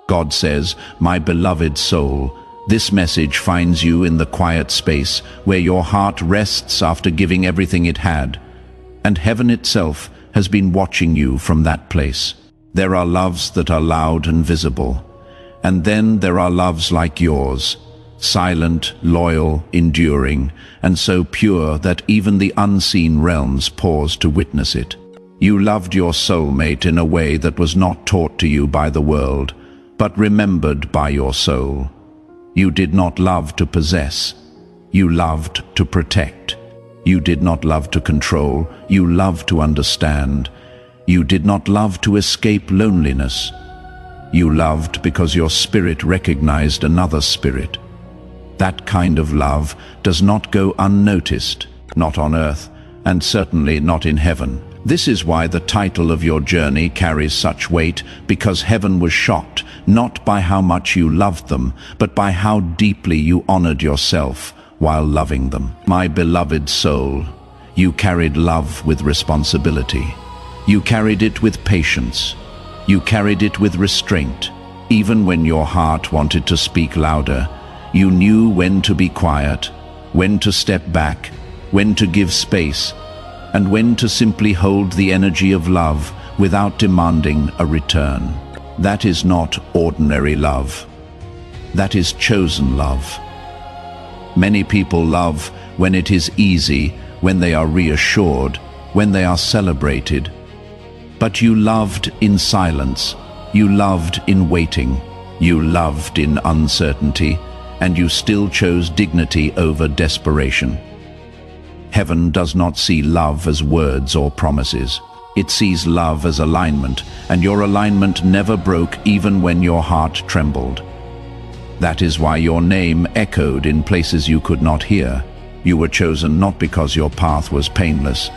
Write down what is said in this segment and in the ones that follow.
God says, "My beloved soul," this message finds you in the quiet space where your heart rests after giving everything it had, and heaven itself has been watching you from that place. There are loves that are loud and visible, and then there are loves like yours, silent, loyal, enduring, and so pure that even the unseen realms pause to witness it. You loved your soulmate in a way that was not taught to you by the world, but remembered by your soul. You did not love to possess. You loved to protect. You did not love to control. You loved to understand. You did not love to escape loneliness. You loved because your spirit recognized another spirit. That kind of love does not go unnoticed, not on earth, and certainly not in heaven. This is why the title of your journey carries such weight, because heaven was shocked, not by how much you loved them, but by how deeply you honored yourself while loving them. My beloved soul, you carried love with responsibility. You carried it with patience. You carried it with restraint. Even when your heart wanted to speak louder, you knew when to be quiet, when to step back, when to give space, and when to simply hold the energy of love without demanding a return. That is not ordinary love. That is chosen love. Many people love when it is easy, when they are reassured, when they are celebrated. But you loved in silence. You loved in waiting. You loved in uncertainty, and you still chose dignity over desperation. Heaven does not see love as words or promises. It sees love as alignment, and your alignment never broke even when your heart trembled. That is why your name echoed in places you could not hear. You were chosen not because your path was painless,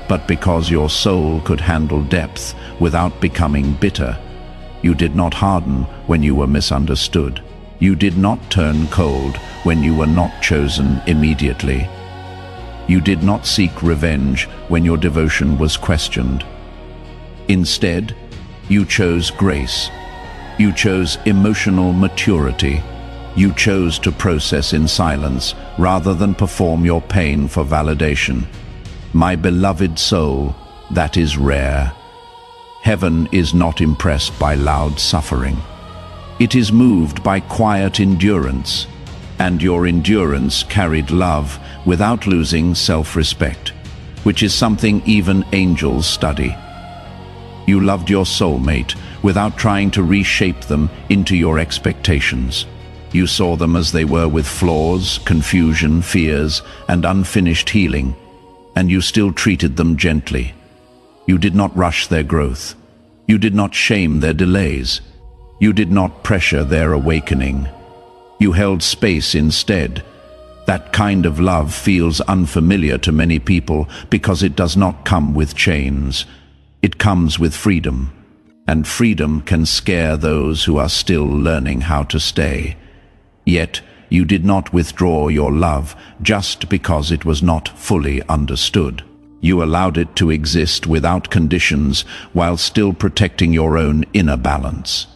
but because your soul could handle depth without becoming bitter. You did not harden when you were misunderstood. You did not turn cold when you were not chosen immediately. You did not seek revenge when your devotion was questioned. Instead, you chose grace. You chose emotional maturity. You chose to process in silence rather than perform your pain for validation. My beloved soul, that is rare. Heaven is not impressed by loud suffering. It is moved by quiet endurance, and your endurance carried love without losing self-respect, which is something even angels study. You loved your soulmate without trying to reshape them into your expectations. You saw them as they were, with flaws, confusion, fears, and unfinished healing, and you still treated them gently. You did not rush their growth. You did not shame their delays. You did not pressure their awakening. You held space instead. That kind of love feels unfamiliar to many people because it does not come with chains. It comes with freedom, and freedom can scare those who are still learning how to stay. Yet, you did not withdraw your love just because it was not fully understood. You allowed it to exist without conditions while still protecting your own inner balance.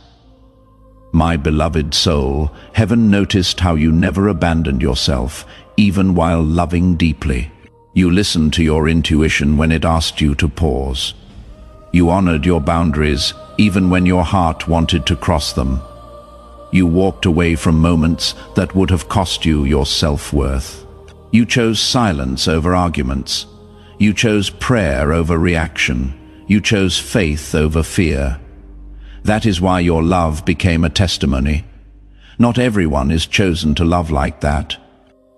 My beloved soul, heaven noticed how you never abandoned yourself, even while loving deeply. You listened to your intuition when it asked you to pause. You honored your boundaries even when your heart wanted to cross them. You walked away from moments that would have cost you your self-worth. You chose silence over arguments. You chose prayer over reaction. You chose faith over fear. That is why your love became a testimony. Not everyone is chosen to love like that,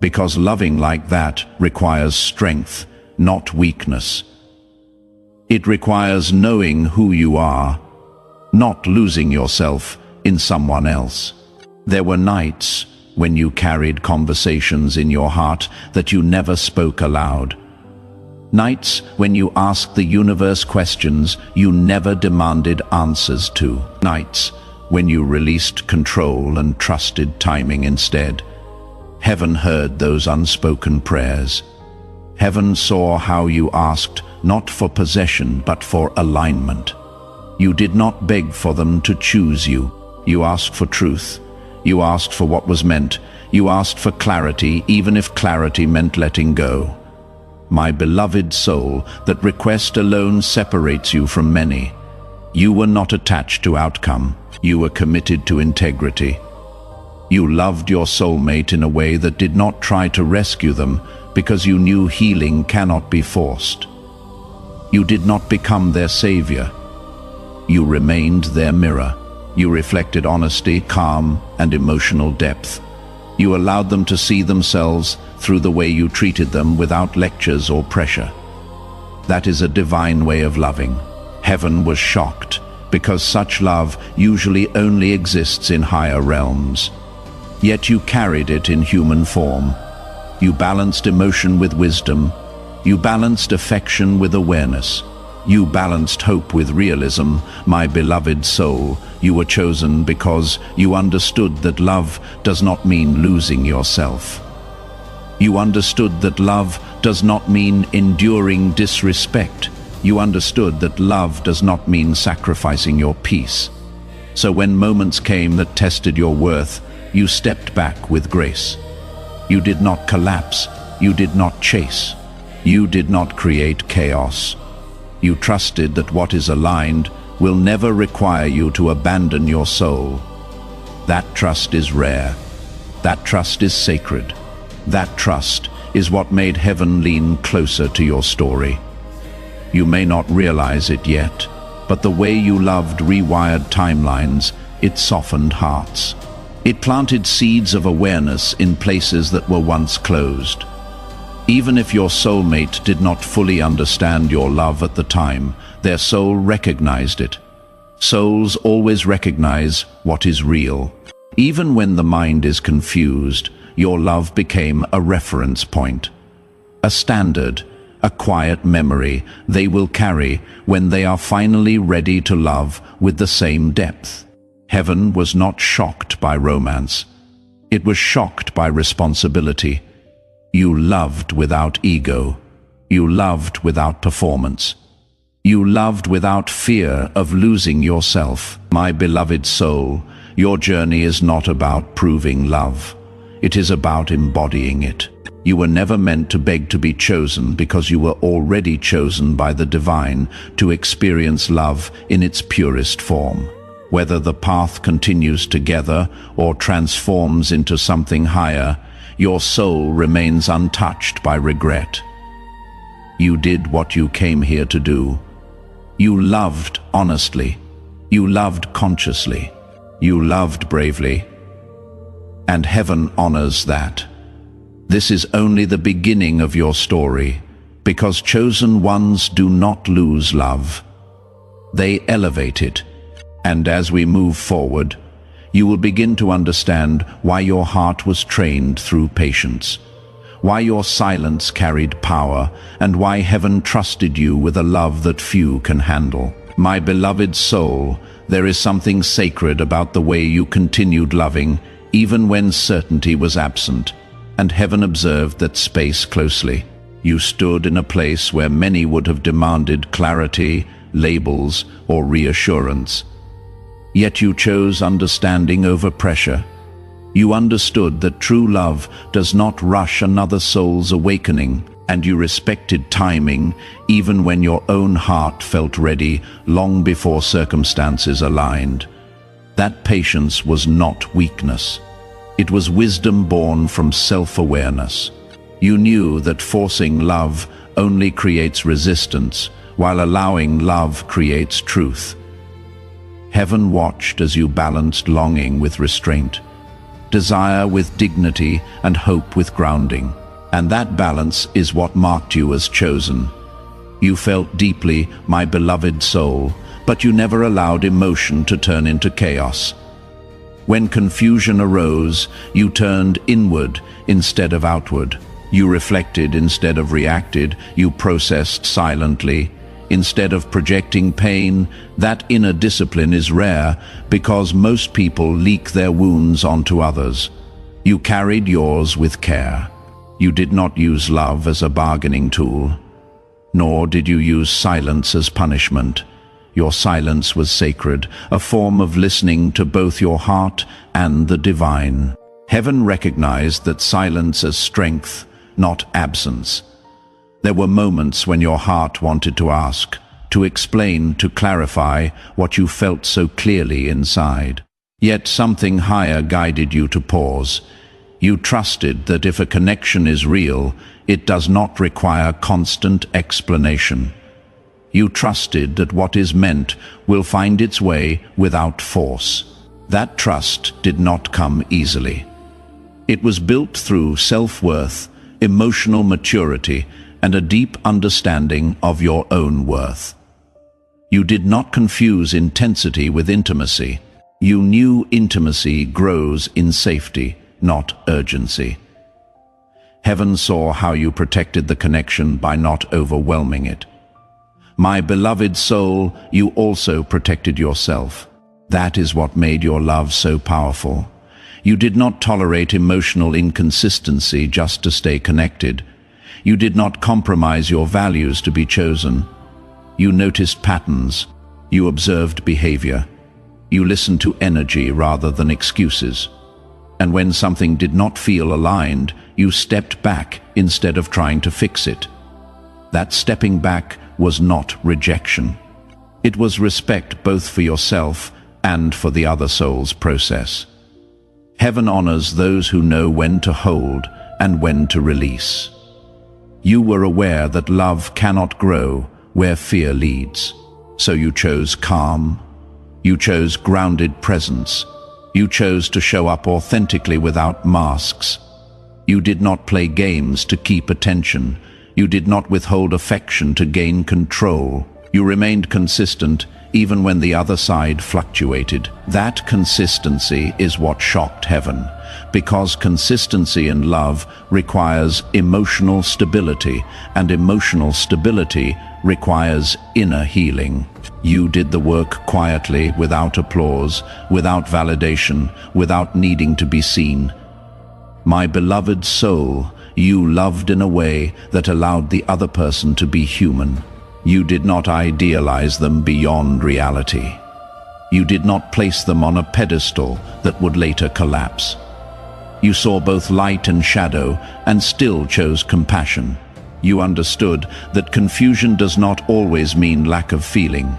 because loving like that requires strength, not weakness. It requires knowing who you are, not losing yourself in someone else. There were nights when you carried conversations in your heart that you never spoke aloud. Nights when you asked the universe questions you never demanded answers to. Nights when you released control and trusted timing instead. Heaven heard those unspoken prayers. Heaven saw how you asked not for possession but for alignment. You did not beg for them to choose you. You asked for truth. You asked for what was meant. You asked for clarity, even if clarity meant letting go. My beloved soul, that request alone separates you from many. You were not attached to outcome. You were committed to integrity. You loved your soulmate in a way that did not try to rescue them, because you knew healing cannot be forced. You did not become their savior. You remained their mirror. You reflected honesty, calm, and emotional depth. You allowed them to see themselves through the way you treated them without lectures or pressure. That is a divine way of loving. Heaven was shocked, because such love usually only exists in higher realms. Yet you carried it in human form. You balanced emotion with wisdom. You balanced affection with awareness. You balanced hope with realism. My beloved soul, you were chosen because you understood that love does not mean losing yourself. You understood that love does not mean enduring disrespect. You understood that love does not mean sacrificing your peace. So when moments came that tested your worth, you stepped back with grace. You did not collapse. You did not chase. You did not create chaos. You trusted that what is aligned will never require you to abandon your soul. That trust is rare. That trust is sacred. That trust is what made heaven lean closer to your story. You may not realize it yet, but the way you loved rewired timelines. It softened hearts. It planted seeds of awareness in places that were once closed. Even if your soulmate did not fully understand your love at the time, their soul recognized it. Souls always recognize what is real. Even when the mind is confused, your love became a reference point. A standard, a quiet memory they will carry when they are finally ready to love with the same depth. Heaven was not shocked by romance. It was shocked by responsibility. You loved without ego. You loved without performance. You loved without fear of losing yourself. My beloved soul, your journey is not about proving love. It is about embodying it. You were never meant to beg to be chosen, because you were already chosen by the divine to experience love in its purest form. Whether the path continues together or transforms into something higher, your soul remains untouched by regret. You did what you came here to do. You loved honestly. You loved consciously. You loved bravely. And heaven honors that. This is only the beginning of your story, because chosen ones do not lose love. They elevate it. And as we move forward, you will begin to understand why your heart was trained through patience, why your silence carried power, and why heaven trusted you with a love that few can handle. My beloved soul, there is something sacred about the way you continued loving, even when certainty was absent, and heaven observed that space closely. You stood in a place where many would have demanded clarity, labels, or reassurance. Yet you chose understanding over pressure. You understood that true love does not rush another soul's awakening, and you respected timing even when your own heart felt ready long before circumstances aligned. That patience was not weakness. It was wisdom born from self-awareness. You knew that forcing love only creates resistance, while allowing love creates truth. Heaven watched as you balanced longing with restraint, desire with dignity, and hope with grounding. And that balance is what marked you as chosen. You felt deeply, my beloved soul, but you never allowed emotion to turn into chaos. When confusion arose, you turned inward instead of outward. You reflected instead of reacted. You processed silently instead of projecting pain. That inner discipline is rare, because most people leak their wounds onto others. You carried yours with care. You did not use love as a bargaining tool, nor did you use silence as punishment. Your silence was sacred, a form of listening to both your heart and the divine. Heaven recognized that silence as strength, not absence. There were moments when your heart wanted to ask, to explain, to clarify what you felt so clearly inside. Yet something higher guided you to pause. You trusted that if a connection is real, it does not require constant explanation. You trusted that what is meant will find its way without force. That trust did not come easily. It was built through self-worth, emotional maturity, and a deep understanding of your own worth. You did not confuse intensity with intimacy. You knew intimacy grows in safety, not urgency. Heaven saw how you protected the connection by not overwhelming it. My beloved soul, you also protected yourself. That is what made your love so powerful. You did not tolerate emotional inconsistency just to stay connected. You did not compromise your values to be chosen. You noticed patterns. You observed behavior. You listened to energy rather than excuses. And when something did not feel aligned, you stepped back instead of trying to fix it. That stepping back was not rejection. It was respect both for yourself and for the other soul's process. Heaven honors those who know when to hold and when to release. You were aware that love cannot grow where fear leads. So you chose calm. You chose grounded presence. You chose to show up authentically without masks. You did not play games to keep attention. You did not withhold affection to gain control. You remained consistent even when the other side fluctuated. That consistency is what shocked heaven, because consistency in love requires emotional stability, and emotional stability requires inner healing. You did the work quietly, without applause, without validation, without needing to be seen. My beloved soul, you loved in a way that allowed the other person to be human. You did not idealize them beyond reality. You did not place them on a pedestal that would later collapse. You saw both light and shadow and still chose compassion. You understood that confusion does not always mean lack of feeling.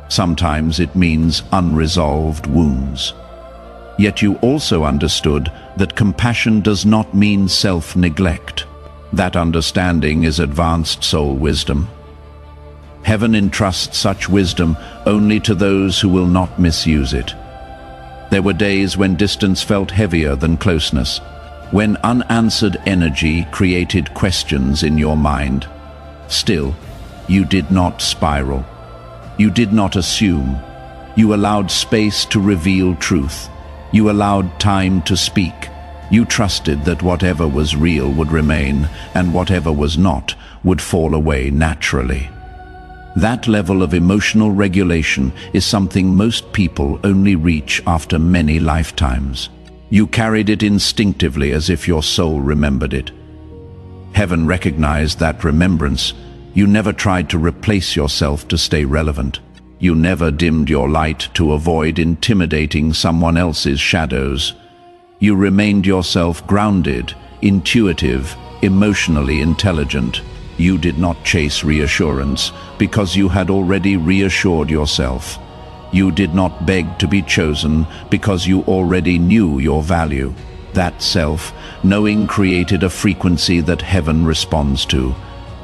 Sometimes it means unresolved wounds. Yet you also understood that compassion does not mean self-neglect. That understanding is advanced soul wisdom. Heaven entrusts such wisdom only to those who will not misuse it. There were days when distance felt heavier than closeness, when unanswered energy created questions in your mind. Still, you did not spiral. You did not assume. You allowed space to reveal truth. You allowed time to speak. You trusted that whatever was real would remain, and whatever was not would fall away naturally. That level of emotional regulation is something most people only reach after many lifetimes. You carried it instinctively as if your soul remembered it. Heaven recognized that remembrance. You never tried to replace yourself to stay relevant. You never dimmed your light to avoid intimidating someone else's shadows. You remained yourself grounded, intuitive, emotionally intelligent. You did not chase reassurance because you had already reassured yourself. You did not beg to be chosen because you already knew your value. That self-knowing created a frequency that heaven responds to.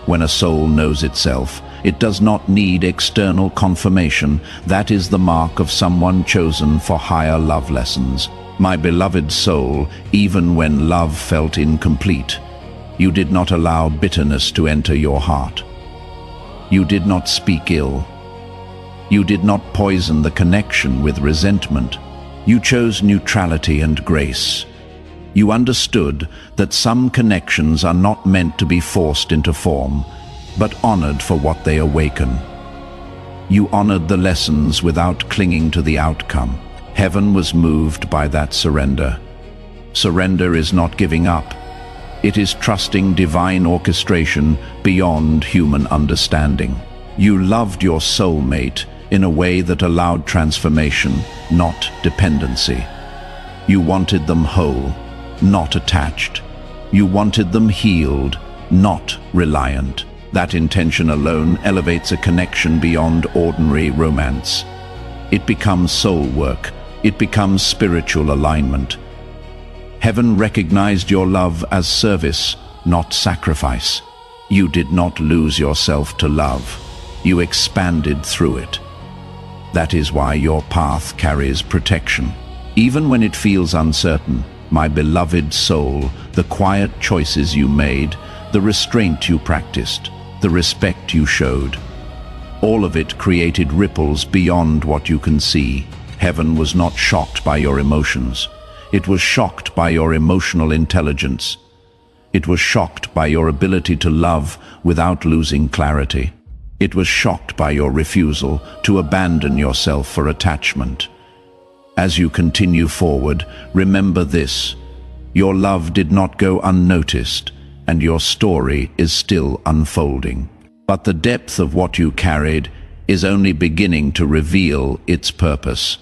When a soul knows itself, it does not need external confirmation. That is the mark of someone chosen for higher love lessons. My beloved soul, even when love felt incomplete, you did not allow bitterness to enter your heart. You did not speak ill. You did not poison the connection with resentment. You chose neutrality and grace. You understood that some connections are not meant to be forced into form, but honored for what they awaken. You honored the lessons without clinging to the outcome. Heaven was moved by that surrender. Surrender is not giving up. It is trusting divine orchestration beyond human understanding. You loved your soulmate, in a way that allowed transformation, not dependency. You wanted them whole, not attached. You wanted them healed, not reliant. That intention alone elevates a connection beyond ordinary romance. It becomes soul work. It becomes spiritual alignment. Heaven recognized your love as service, not sacrifice. You did not lose yourself to love. You expanded through it. That is why your path carries protection. Even when it feels uncertain, my beloved soul, the quiet choices you made, the restraint you practiced, the respect you showed, all of it created ripples beyond what you can see. Heaven was not shocked by your emotions. It was shocked by your emotional intelligence. It was shocked by your ability to love without losing clarity. It was shocked by your refusal to abandon yourself for attachment. As you continue forward, remember this: your love did not go unnoticed, and your story is still unfolding. But the depth of what you carried is only beginning to reveal its purpose,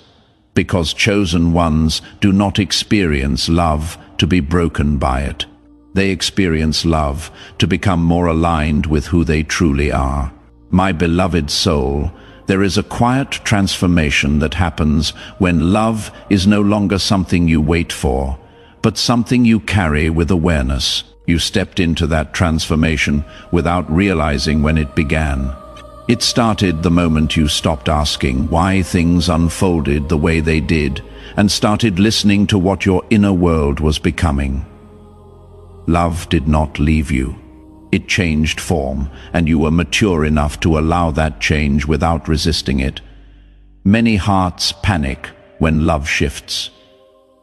because chosen ones do not experience love to be broken by it. They experience love to become more aligned with who they truly are. My beloved soul, there is a quiet transformation that happens when love is no longer something you wait for, but something you carry with awareness. You stepped into that transformation without realizing when it began. It started the moment you stopped asking why things unfolded the way they did and started listening to what your inner world was becoming. Love did not leave you. It changed form, and you were mature enough to allow that change without resisting it. Many hearts panic when love shifts,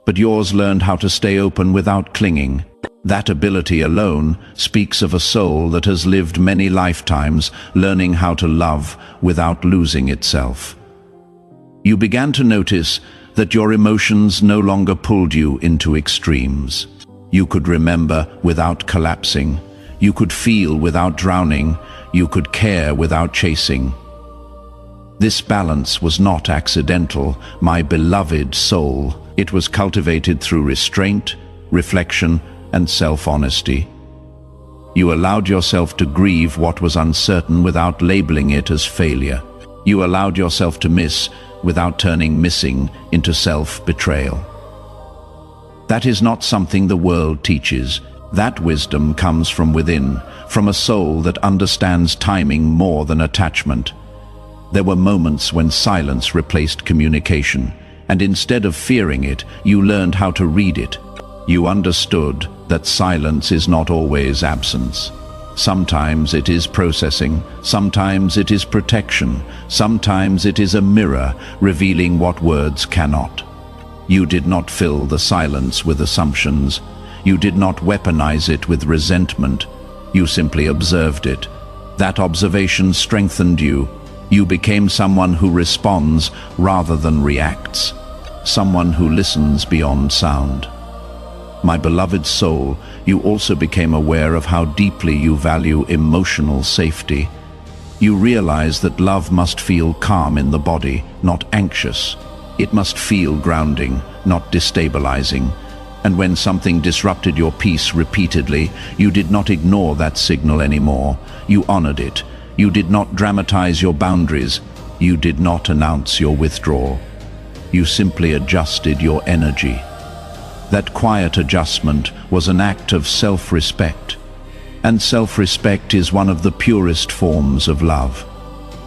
but yours learned how to stay open without clinging. That ability alone speaks of a soul that has lived many lifetimes learning how to love without losing itself. You began to notice that your emotions no longer pulled you into extremes. You could remember without collapsing. You could feel without drowning. You could care without chasing. This balance was not accidental, my beloved soul. It was cultivated through restraint, reflection, and self-honesty. You allowed yourself to grieve what was uncertain without labeling it as failure. You allowed yourself to miss without turning missing into self-betrayal. That is not something the world teaches. That wisdom comes from within, from a soul that understands timing more than attachment. There were moments when silence replaced communication, and instead of fearing it, you learned how to read it. You understood that silence is not always absence. Sometimes it is processing, sometimes it is protection, sometimes it is a mirror revealing what words cannot. You did not fill the silence with assumptions. You did not weaponize it with resentment. You simply observed it. That observation strengthened you. You became someone who responds rather than reacts, someone who listens beyond sound. My beloved soul, you also became aware of how deeply you value emotional safety. You realize that love must feel calm in the body, not anxious. It must feel grounding, not destabilizing. And when something disrupted your peace repeatedly, you did not ignore that signal anymore. You honored it. You did not dramatize your boundaries. You did not announce your withdrawal. You simply adjusted your energy. That quiet adjustment was an act of self-respect. And self-respect is one of the purest forms of love.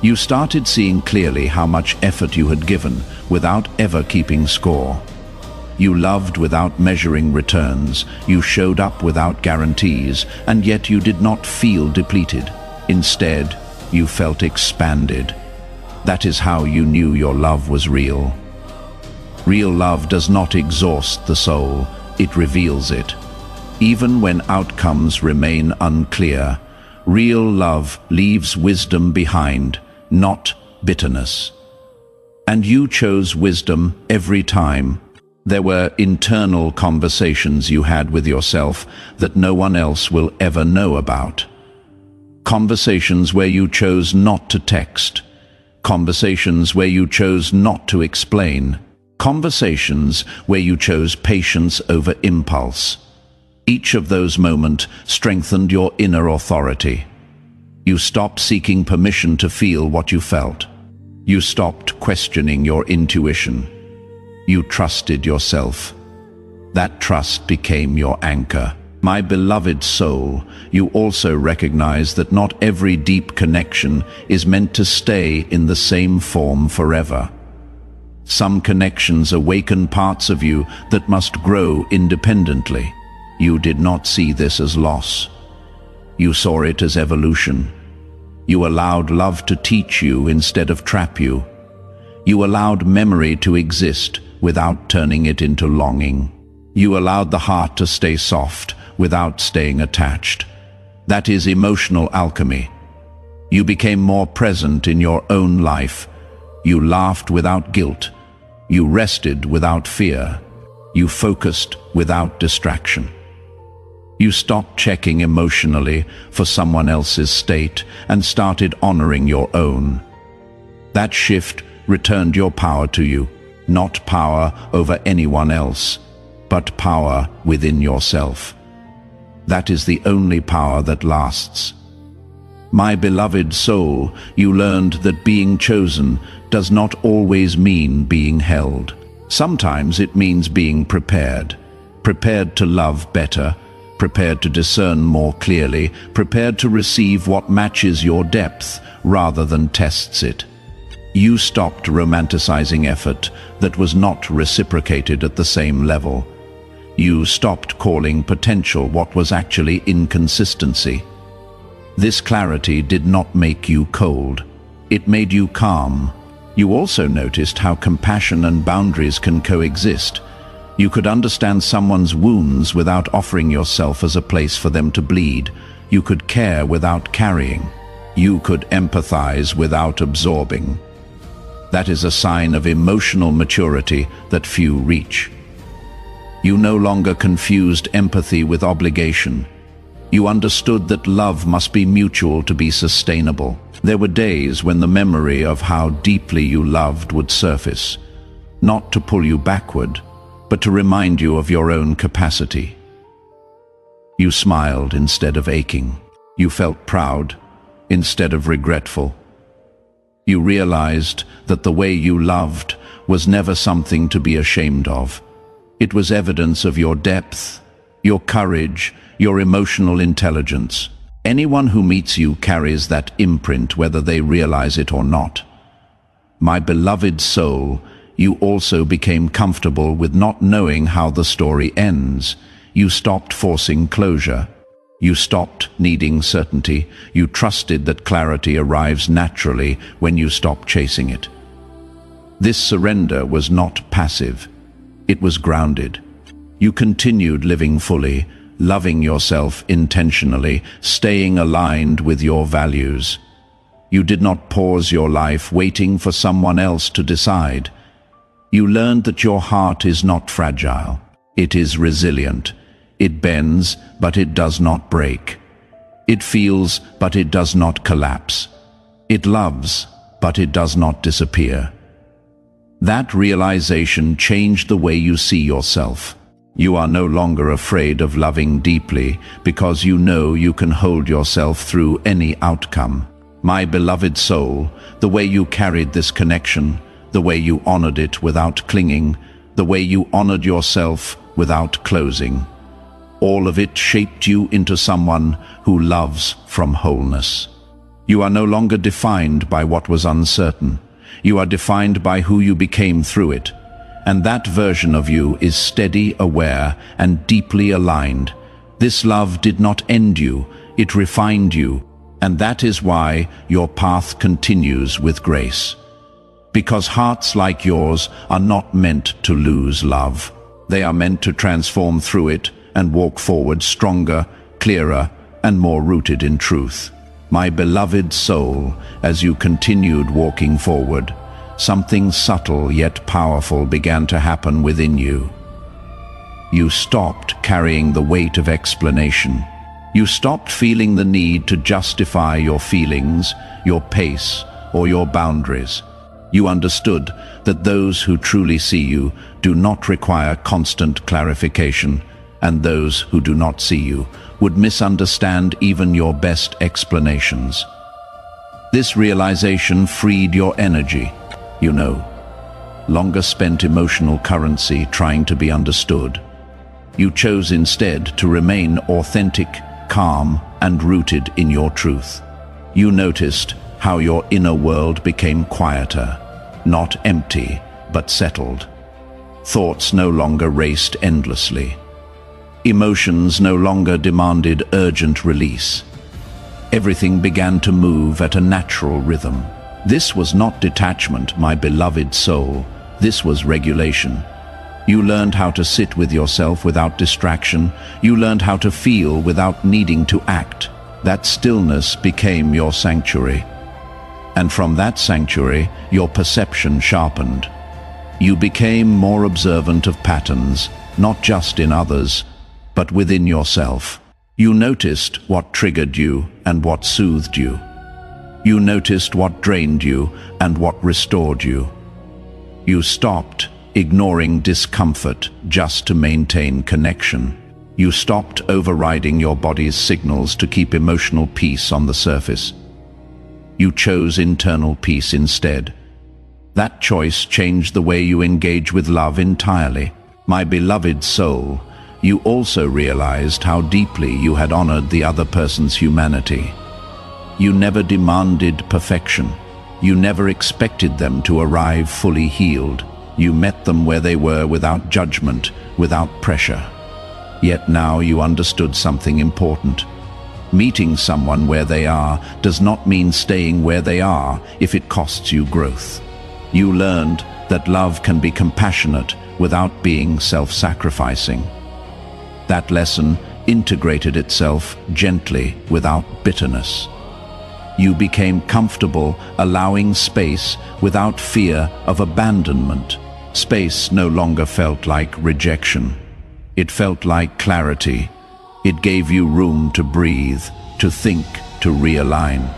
You started seeing clearly how much effort you had given without ever keeping score. You loved without measuring returns. You showed up without guarantees, and yet you did not feel depleted. Instead, you felt expanded. That is how you knew your love was real. Real love does not exhaust the soul, it reveals it. Even when outcomes remain unclear, real love leaves wisdom behind, not bitterness. And you chose wisdom every time. There were internal conversations you had with yourself that no one else will ever know about. Conversations where you chose not to text. conversations where you chose not to explain, conversations where you chose patience over impulse. Each of those moments strengthened your inner authority. You stopped seeking permission to feel what you felt. You stopped questioning your intuition. You trusted yourself. That trust became your anchor. My beloved soul, you also recognize that not every deep connection is meant to stay in the same form forever. Some connections awaken parts of you that must grow independently. You did not see this as loss. You saw it as evolution. You allowed love to teach you instead of trap you. You allowed memory to exist without turning it into longing. You allowed the heart to stay soft without staying attached. That is emotional alchemy. You became more present in your own life. You laughed without guilt. You rested without fear. You focused without distraction. You stopped checking emotionally for someone else's state and started honoring your own. That shift returned your power to you, not power over anyone else, but power within yourself. That is the only power that lasts. My beloved soul, you learned that being chosen does not always mean being held. Sometimes it means being prepared to love better, prepared to discern more clearly, prepared to receive what matches your depth rather than tests it. You stopped romanticizing effort that was not reciprocated at the same level. You stopped calling potential what was actually inconsistency. This clarity did not make you cold. It made you calm. You also noticed how compassion and boundaries can coexist. You could understand someone's wounds without offering yourself as a place for them to bleed. You could care without carrying. You could empathize without absorbing. That is a sign of emotional maturity that few reach. You no longer confused empathy with obligation. You understood that love must be mutual to be sustainable. There were days when the memory of how deeply you loved would surface, not to pull you backward, but to remind you of your own capacity. You smiled instead of aching. You felt proud instead of regretful. You realized that the way you loved was never something to be ashamed of. It was evidence of your depth, your courage, your emotional intelligence. Anyone who meets you carries that imprint whether they realize it or not. My beloved soul, you also became comfortable with not knowing how the story ends. You stopped forcing closure. You stopped needing certainty. You trusted that clarity arrives naturally when you stop chasing it. This surrender was not passive. It was grounded. You continued living fully, loving yourself intentionally, staying aligned with your values. You did not pause your life waiting for someone else to decide. You learned that your heart is not fragile. It is resilient. It bends, but it does not break. It feels, but it does not collapse. It loves, but it does not disappear. That realization changed the way you see yourself. You are no longer afraid of loving deeply because you know you can hold yourself through any outcome. My beloved soul, the way you carried this connection, the way you honored it without clinging, the way you honored yourself without closing, all of it shaped you into someone who loves from wholeness. You are no longer defined by what was uncertain. You are defined by who you became through it. And that version of you is steady, aware, and deeply aligned. This love did not end you, it refined you. And that is why your path continues with grace. Because hearts like yours are not meant to lose love. They are meant to transform through it and walk forward stronger, clearer, and more rooted in truth. My beloved soul, as you continued walking forward, something subtle yet powerful began to happen within you. You stopped carrying the weight of explanation. You stopped feeling the need to justify your feelings, your pace, or your boundaries. You understood that those who truly see you do not require constant clarification, and those who do not see you would misunderstand even your best explanations. This realization freed your energy, longer spent emotional currency trying to be understood. You chose instead to remain authentic, calm, and rooted in your truth. You noticed how your inner world became quieter, not empty, but settled. Thoughts no longer raced endlessly. Emotions no longer demanded urgent release. Everything began to move at a natural rhythm. This was not detachment, my beloved soul. This was regulation. You learned how to sit with yourself without distraction. You learned how to feel without needing to act. That stillness became your sanctuary. And from that sanctuary, your perception sharpened. You became more observant of patterns, not just in others, but within yourself. You noticed what triggered you and what soothed you. You noticed what drained you and what restored you. You stopped ignoring discomfort just to maintain connection. You stopped overriding your body's signals to keep emotional peace on the surface. You chose internal peace instead. That choice changed the way you engage with love entirely. My beloved soul, you also realized how deeply you had honored the other person's humanity. You never demanded perfection. You never expected them to arrive fully healed. You met them where they were without judgment, without pressure. Yet now you understood something important. Meeting someone where they are does not mean staying where they are if it costs you growth. You learned that love can be compassionate without being self-sacrificing. That lesson integrated itself gently without bitterness. You became comfortable allowing space without fear of abandonment. Space no longer felt like rejection. It felt like clarity. It gave you room to breathe, to think, to realign.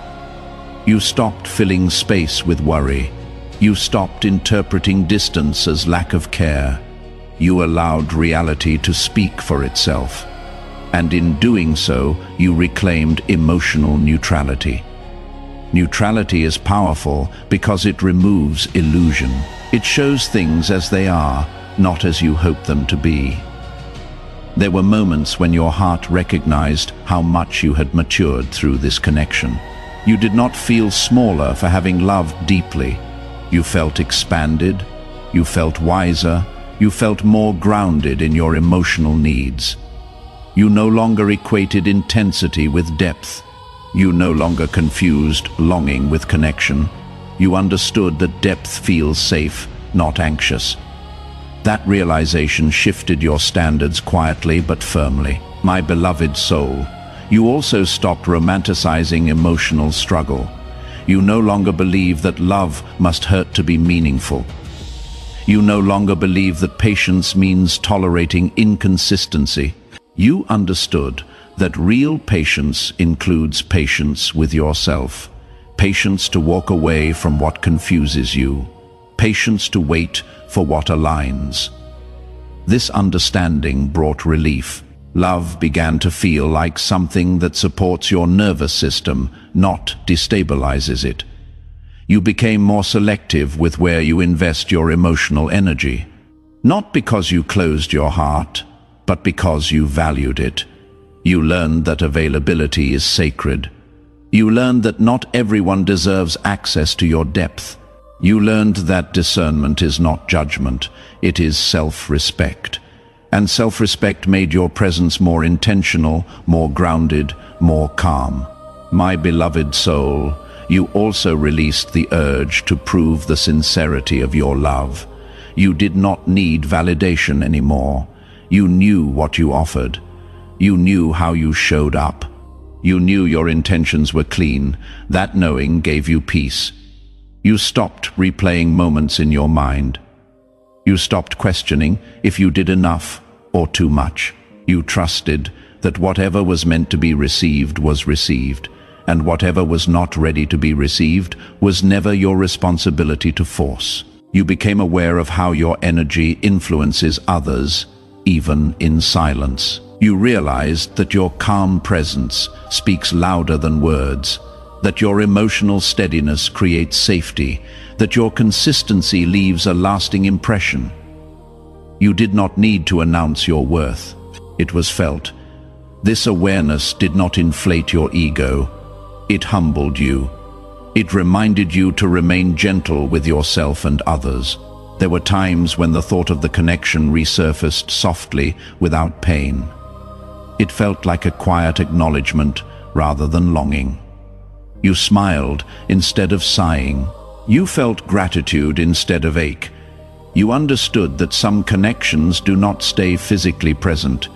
You stopped filling space with worry. You stopped interpreting distance as lack of care. You allowed reality to speak for itself. And in doing so, you reclaimed emotional neutrality. Neutrality is powerful because it removes illusion. It shows things as they are, not as you hope them to be. There were moments when your heart recognized how much you had matured through this connection. You did not feel smaller for having loved deeply. You felt expanded, you felt wiser, you felt more grounded in your emotional needs. You no longer equated intensity with depth. You no longer confused longing with connection. You understood that depth feels safe, not anxious. That realization shifted your standards quietly but firmly. My beloved soul, you also stopped romanticizing emotional struggle. You no longer believe that love must hurt to be meaningful. You no longer believe that patience means tolerating inconsistency. You understood that real patience includes patience with yourself, patience to walk away from what confuses you, patience to wait for what aligns. This understanding brought relief. Love began to feel like something that supports your nervous system, not destabilizes it. You became more selective with where you invest your emotional energy, not because you closed your heart, but because you valued it. You learned that availability is sacred. You learned that not everyone deserves access to your depth. You learned that discernment is not judgment, it is self-respect. And self-respect made your presence more intentional, more grounded, more calm. My beloved soul, you also released the urge to prove the sincerity of your love. You did not need validation anymore. You knew what you offered. You knew how you showed up. You knew your intentions were clean. That knowing gave you peace. You stopped replaying moments in your mind. You stopped questioning if you did enough or too much. You trusted that whatever was meant to be received was received, and whatever was not ready to be received was never your responsibility to force. You became aware of how your energy influences others, even in silence. You realized that your calm presence speaks louder than words, that your emotional steadiness creates safety, that your consistency leaves a lasting impression. You did not need to announce your worth. It was felt. This awareness did not inflate your ego. It humbled you. It reminded you to remain gentle with yourself and others. There were times when the thought of the connection resurfaced softly, without pain. It felt like a quiet acknowledgement rather than longing. You smiled instead of sighing. You felt gratitude instead of ache. You understood that some connections do not stay physically present,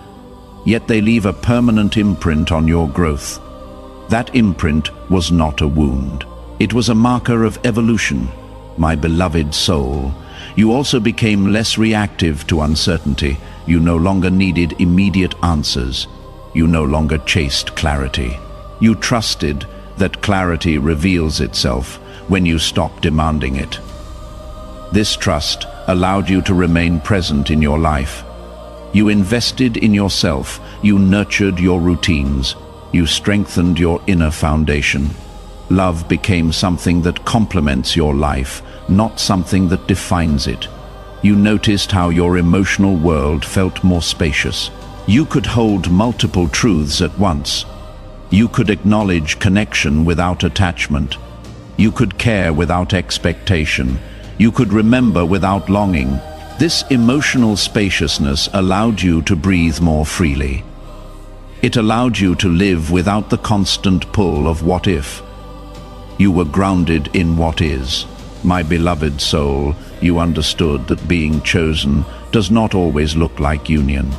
yet they leave a permanent imprint on your growth. That imprint was not a wound. It was a marker of evolution. My beloved soul, you also became less reactive to uncertainty. You no longer needed immediate answers. You no longer chased clarity. You trusted that clarity reveals itself when you stop demanding it. This trust allowed you to remain present in your life. You invested in yourself, you nurtured your routines, you strengthened your inner foundation. Love became something that complements your life, not something that defines it. You noticed how your emotional world felt more spacious. You could hold multiple truths at once. You could acknowledge connection without attachment. You could care without expectation. You could remember without longing. This emotional spaciousness allowed you to breathe more freely. It allowed you to live without the constant pull of what if. You were grounded in what is. My beloved soul, you understood that being chosen does not always look like union.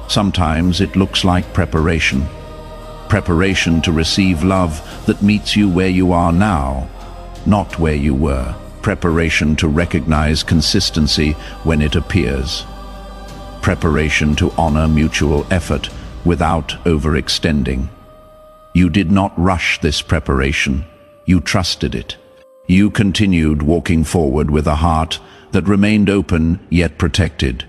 Sometimes it looks like preparation. Preparation to receive love that meets you where you are now, not where you were. Preparation to recognize consistency when it appears. Preparation to honor mutual effort without overextending. You did not rush this preparation. You trusted it. You continued walking forward with a heart that remained open yet protected.